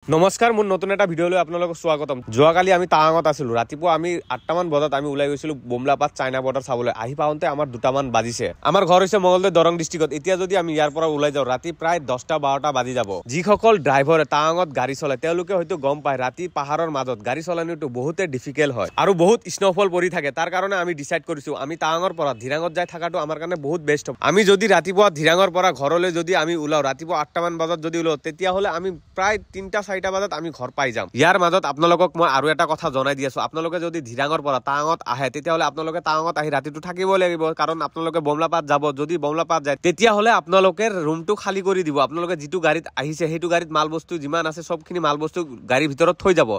নমস্কাৰ মোৰ নতুন এটা ভিডিঅলৈ আপোনালোকক স্বাগতম। যোৱাকালি আমি টাৱাঙত আছিলো। ৰাতিপুৱা আমি 8টা মান বজাত আমি ওলাই গৈছিলো বোমলাপাত চাইনা বৰ্ডাৰ চাবলৈ। আহি পাওঁতে আমাৰ 2টা মান বাজিছে। আমাৰ ঘৰ হৈছে মঙ্গলদৈ দৰং ডিষ্ট্ৰিক্টত। এতিয়া যদি আমি ইয়াৰ পৰা ওলাই যাওঁ ৰাতি প্ৰায় 10টা 12টা বাজি যাব। যিসকল ড্ৰাইভাৰে টাৱাঙত গাড়ী চলায় তেওঁলোকে হয়তো গম পায় ৰাতি পাহাৰৰ মাজত গাড়ী চলানোটো বহুতে ডিফিকাল্ট হয় আৰু বহুত স্নোফল পৰি থাকে। তাৰ কাৰণে আমি ডিসাইড কৰিছো আমি টাৱাঙৰ পৰা ধিৰাঙত যাই থাকাটো আমাৰ কাৰণে বহুত বেষ্ট হ'ব। আমি যদি ৰাতিপুৱা ধিৰাঙৰ পৰা ঘৰলৈ যদি আমি ওলাও ৰাতিপুৱা 8টা মান বজাত যদি ওলাও তেতিয়া হলে আমি প্ৰায় 3টা 4টা বজাত আমি ঘৰ পাই যাম। ইয়াৰ মাজত আপোনালোকক মই আৰু এটা কথা জনাই দি আছো, আপোনালোকে যদি ধিৰাঙৰ পৰা টাৱাঙত আহে তেতিয়াহলে আপোনালোকে টাৱাঙত আহি ৰাতিটো থাকিব লাগিব, কাৰণ আপোনালোকে বোমলাপাত যাব। যদি বোমলাপাত যায় তেতিয়াহলে আপোনালোকে ৰুমটো খালী কৰি দিব। আপোনালোকে যিটো গাড়ীত আহিছে সেইটো গাড়ীত মাল বস্তু যিমান আছে সবখিনি মাল বস্তু গাড়ীৰ ভিতৰত থৈ যাব।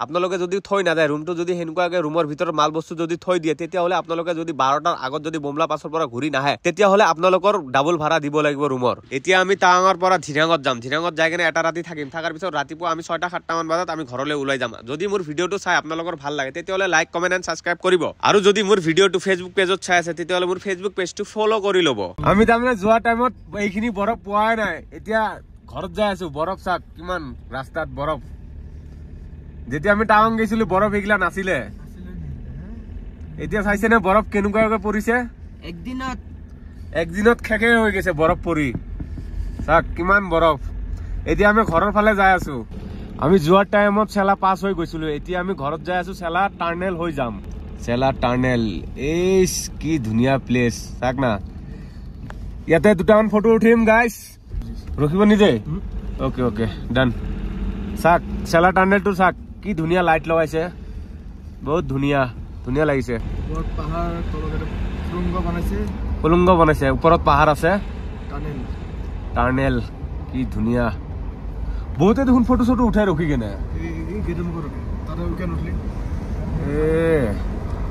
আপোনালোকে যদি থৈ নাযায় ৰুমটো যদি হেনেকুৱাকে ৰুমৰ ভিতৰত মাল বস্তু যদি থৈ দিয়ে তেতিয়াহলে আপোনালোকে যদি 12টাৰ আগত যদি বোমলাপাছৰ পৰা ঘূৰি নাহে তেতিয়াহলে আপোনালোকৰ ডাবল ভাড়া দিব লাগিব ৰুমৰ। এতিয়া আমি টাৱাঙৰ পৰা ধিৰাঙত যাম। ধিৰাঙত যাই কিনে এটা ৰাতি থাকিম। থাকাৰ পিছত ৰাতিপুৱা আমি 6টা 7টা মান বজাত আমি ঘৰলৈ ওলাই যাম। যদি মোৰ ভিডিঅটো চাই আপোনালোকৰ ভাল লাগে তেতিয়াহলে লাইক কমেন্ট এণ্ড সাবস্ক্ৰাইব কৰিব। আৰু যদি মোৰ ভিডিঅটো ফেসবুক পেজত চাই আছে তেতিয়াহলে মোৰ ফেসবুক পেজটো ফলো কৰি ল'ব। আমি তাৰমানে যোৱা টাইমত এইখিনি বৰফ পোৱাই নাই। এতিয়া ঘৰত যাই আছো। বৰফ চাক কিমান ৰাস্তাত বৰফ। যেতিয়া আমি টাৱাং গৈছিলো বৰফ এইগিলা নাছিলে। এতিয়া চাইছে নে বৰফ কেনেকুৱাকৈ পৰিছে। একদিনত খেকে হৈ গৈছে বৰফ পৰি। চাক কিমান বৰফ। এতিয়া আমি ঘৰৰ ফালে যাই আছো। আমি যোৱাৰ টাইমত চেলা পাছ হৈ গৈছিলো। এতিয়া আমি ঘৰত যাই আছো। চেলা টাৰ্নেল হৈ যাম। চেলা টাৰ্নেল এই কি ধুনীয়া প্লেচ চাক না। ইয়াতে 2টামান ফটো উঠিম গাইস। ৰখিব নিজে। ওকে ওকে ডান। চাক চেলা টাৰ্নেলটো চাক কি ধুনীয়া লাইট লগাইছে। বহুত ধুনীয়া ধুনীয়া লাগিছে। পাহাৰ তলতে সুলুংগ বনাইছে। ওপৰত পাহাৰ আছে। টাৰ্নেল কি ধুনীয়া। বহুতে দেখোন ফটো চটো উঠাই ৰখি কেনে।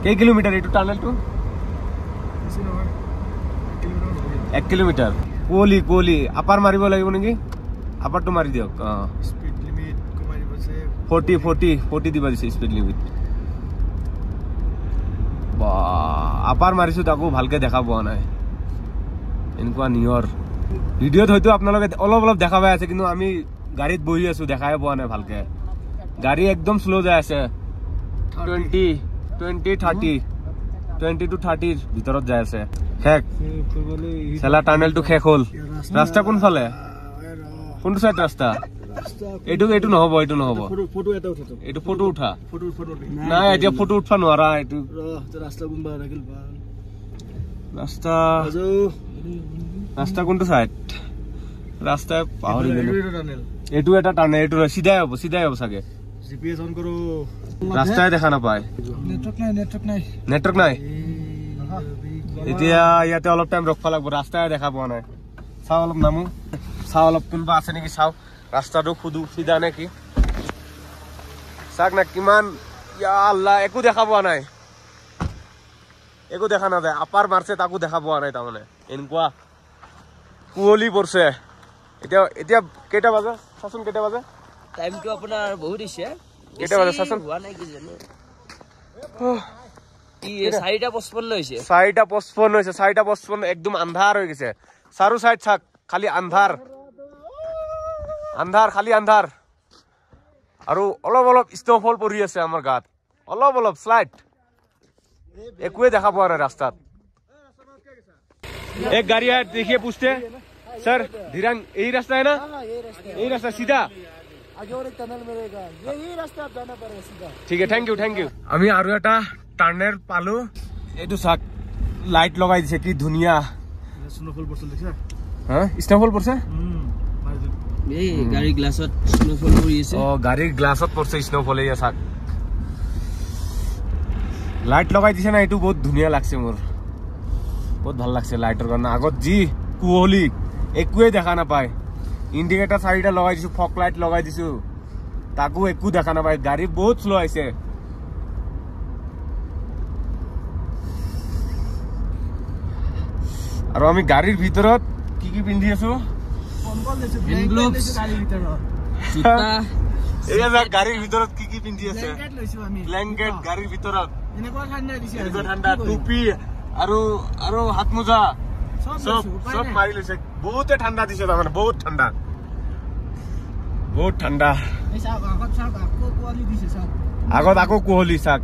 কেই কিলোমিটাৰ এইটো টাৰ্নেলটো? 1 কিলোমিটাৰ। কুঁৱলী কুঁৱলী আপাৰ মাৰিব লাগিব নেকি? আপাৰটো মাৰি দিয়ক। 40 দিব দিছে স্পীড লিমিট। আপাৰ মাৰিছো তাকো ভালকে দেখা পোৱা নাই। এনেকুৱা নিয়ৰ ভিডিঅ'ত হয়তো আপোনালোকে অলপ অলপ দেখা পাই আছে, কিন্তু আমি গাড়ীত বহি আছো দেখাই পোৱা নাই ভালকে। গাড়ী একদম স্লো যাই আছে। 20 to 30 ভিতৰত যাই আছে। শেষ চেলা টাৰ্নেলটো শেষ হ'ল। ৰাস্তা কোনফালে? কোনটো চাইড ৰাস্তা? এইটো নহব। এইটো নহব। এইটো ফটো উঠা নাই। এতিয়া ফটো উঠা নোৱাৰা। এইটো ৰাস্তা কোনটো চাইড? ৰাস্তা পাহৰি গলো। এইটো এটা টাৰ্নেল। এইটো চিধাই হ'ব চাগে। জিপিএস অন কৰো। ৰাস্তাই দেখা নাপায়। নেটৱৰ্ক নাই। এতিয়া ইয়াতে অলপ টাইম ৰখিব লাগিব। ৰাস্তাই দেখা পোৱা নাই। চাওঁ অলপ নামো। চাওঁ অলপ কোনোবা আছে নেকি চাওঁ। ৰাস্তাটো খুদু চিধা নে কি চাক না। কিমান ইয়া আল্লাহ একো দেখা পোৱা নাই। একো দেখা নাযায়। আপাৰ মাৰছে তাকো দেখা পোৱা নাই। তাৰমানে এনেকুৱা কুঁৱলী পৰিছে। এতিয়া কেইটা বাজে চাচোন। কেইটা বাজে? টাইমটো আপোনাৰ বহুত হৈছে। কেইটা বাজে চাচোন। হোৱা নাই কি জানো। 4:55 হৈছে। 4:55 হৈছে। 4:55 একদম আন্ধাৰ হৈ গৈছে। চাৰো চাইড চাক খালি আন্ধাৰ খালি আন্ধাৰ। আৰু অলপ অলপ স্নোফল পৰি আছে আমাৰ গাত। অলপ অলপ স্লাইড। একোৱে দেখা পোৱা নাই ৰাস্তাত। एक गाड़ी है देखिए पूछते हैं सर धीरांग यही रास्ता है ना? यही रास्ता सीधा आगे और एक टनल मिलेगा। यही रास्ता आप जाना पड़ेगा सीधा। ठीक है थैंक यू। আমি আৰু এটা টাৰ্নেল পালো। এইটো চাক লাইট লগাই দিছে কি ধুনীয়া। স্নোফল পড়ছে দেখছা? হ্যাঁ স্নোফল পড়ছে। এই গাড়ী গ্লাছত স্নোফল পৰি আছে। গাড়ীৰ গ্লাছত পড়ছে স্নোফল। এই চাক লাইট লগাই দিছে না। এইটো বহুত ধুনীয়া লাগছে মোৰ। বহুত ভাল লাগছে লাইটৰ কাৰণে। আগত যি কুঁৱলী একোৱে দেখা নাপায়। ইণ্ডিকেটাৰ 4টা লগাই দিছো। ফক লাইট লগাই দিছো তাকো একো দেখা নাপায়। গাড়ী বহুত স্লো আহিছে। আৰু আমি গাড়ীৰ ভিতৰত কি কি পিন্ধি আছো? গাড়ীৰ ভিতৰত কি কি পিন্ধি আছে? ব্লেংকেট গাড়ীৰ ভিতৰত। ঠাণ্ডা টুপি আৰু হাত মোজা সব মাৰি লৈছে। বহুতে ঠাণ্ডা দিছে তাৰমানে বহুত ঠাণ্ডা। বহুত ঠাণ্ডা এই চাওক আগত চাওক আকৌ কোৱালি দিছে চাওক আগত আকৌ কুঁৱলী চাক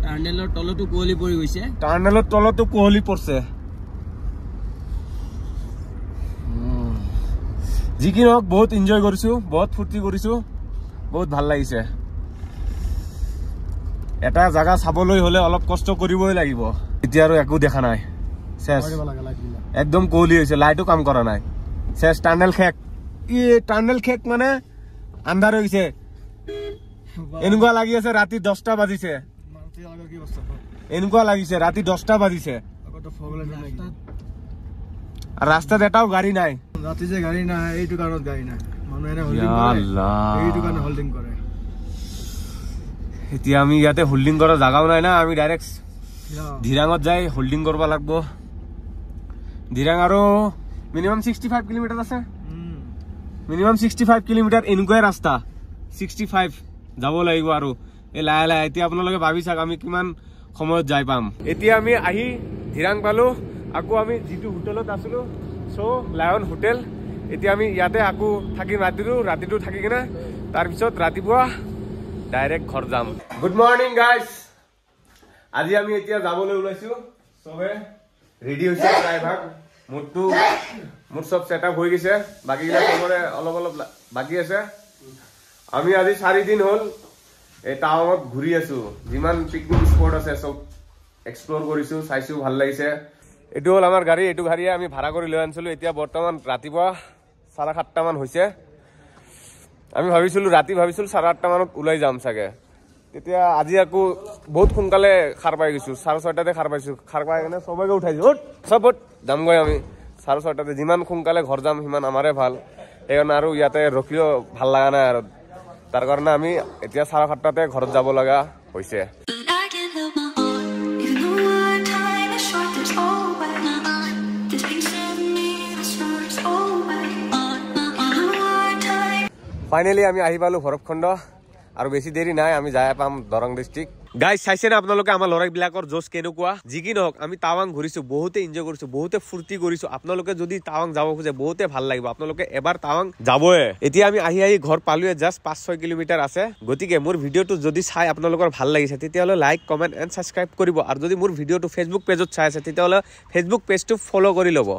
টাৰ্নেলৰ তলতো কুঁৱলী পৰি গৈছে টাৰ্নেলৰ তলতো কুঁৱলী পৰিছে যি কি নহওক বহুত এনজয় কৰিছো বহুত ফূৰ্তি কৰিছো বহুত ভাল লাগিছে এটা জায়গা চাবলৈ হলে অলপ কষ্ট কৰিবই লাগিব এতিয়া আৰু একো দেখা নাই শেষ একদম কুঁৱলী হৈছে লাইটো কাম কৰা নাই শেষ টাৰ্নেল খেক টাৰ্নেল খেক মানে আন্ধাৰ হৈ গৈছে এনেকুৱা লাগি আছে ৰাতি 10টা বাজিছে এনেকুৱা লাগিছে ৰাতি 10টা বাজিছে আর রাস্তাত এটাও গাড়ি নাই রাতে যে গাড়ি না এইটো কারণত গাড়ি না মানুহ এনে হোল্ডিং করে এইটো কারণে হোল্ডিং করে এতিয়া আমি ইয়াতে হোল্ডিং করার জায়গাও নাই না আমি ডাইরেক্ট ধিরাঙত যাই হোল্ডিং করব লাগবো ধিরাং আৰু মিনিমাম 65 কিলোমিটাৰ আছে মিনিমাম 65 কিলোমিটাৰ এনেকুৱাই ৰাস্তা 65 যাব লাগিব আৰু এই লাহে লাহে এতিয়া আপোনালোকে ভাবি চাওক আমি কিমান সময়ত যাই পাম এতিয়া আমি আহি ধিৰাং পালো আকৌ আমি যিটো হোটেলত আছিলো সো লায়ন হোটেল এতিয়া আমি ইয়াতে আকৌ থাকিম ৰাতিটো থাকি কিনে তাৰপিছত ৰাতিপুৱা ডাইৰেক্ট ঘৰ যাম গুড মৰ্নিং গাইজ আজি আমি এতিয়া যাবলৈ ওলাইছো সবে ৰেডি হৈছে প্ৰায়ভাগ মোৰ সব সেটআপ হৈ গৈছে বাকিগিলা সবৰে অলপ অলপ বাকি আছে আমি আজি 4 দিন হল এই টাউনত ঘূৰি আছো যিমান পিকনিক স্পট আছে সব এক্সপ্লোৰ কৰিছো চাইছো ভাল লাগিছে এটো হল আমাৰ গাড়ী এটো গাড়ীয়ে আমি ভাড়া কৰি লৈ আনিছিলো এতিয়া বৰ্তমান ৰাতিপুৱা 7:30 মান হৈছে আমি ভাবিছিলো 8:30 মানত ওলাই যাম চাগে তেতিয়া আজি আকৌ বহুত সোনকালে খাৰ পাই গৈছো 6:30 খাৰ পাইছো খাৰ পাই কিনে সবকে উঠাইছো সবত যামগৈ আমি 6:30 যিমান সোনকালে ঘৰ যাম সিমান আমাৰে ভাল এইকাৰণে আৰু ইয়াতে ৰখিও ভাল লগা নাই আৰু তাৰ কাৰণে আমি এতিয়া 7:30 ঘৰত যাব লগা হৈছে ফাইনালি আমি আহি পালো ভৈৰৱকুণ্ড আৰু বেছি দেৰি নাই আমি যাই পাম দৰং ডিস্ট্ৰিক্ট গাইজ চাইছে না আপোনালোকে আমাৰ লৰাবিলাকৰ জোশ কেনেকুৱা যি কি নহওক আমি টাৱাং ঘূৰিছো বহুতে এনজয় কৰিছো বহুতে ফূৰ্তি কৰিছো আপোনালোকে যদি টাৱাং যাব খোজে বহুতে ভাল লাগিব আপোনালোকে এবাৰ টাৱাং যাবয়ে এতিয়া আমি আহি ঘৰ পালোয়ে জাস্ট 5-6 কিলোমিটাৰ আছে গতিকে মোৰ ভিডিঅটো যদি চাই আপোনালোকৰ ভাল লাগিছে তেতিয়াহলে লাইক কমেন্ট এণ্ড সাবস্ক্ৰাইব কৰিব আৰু যদি মোৰ ভিডিঅটো ফেসবুক পেজত চাই আছে তেতিয়াহলে ফেসবুক পেজটো ফলো কৰি ল'ব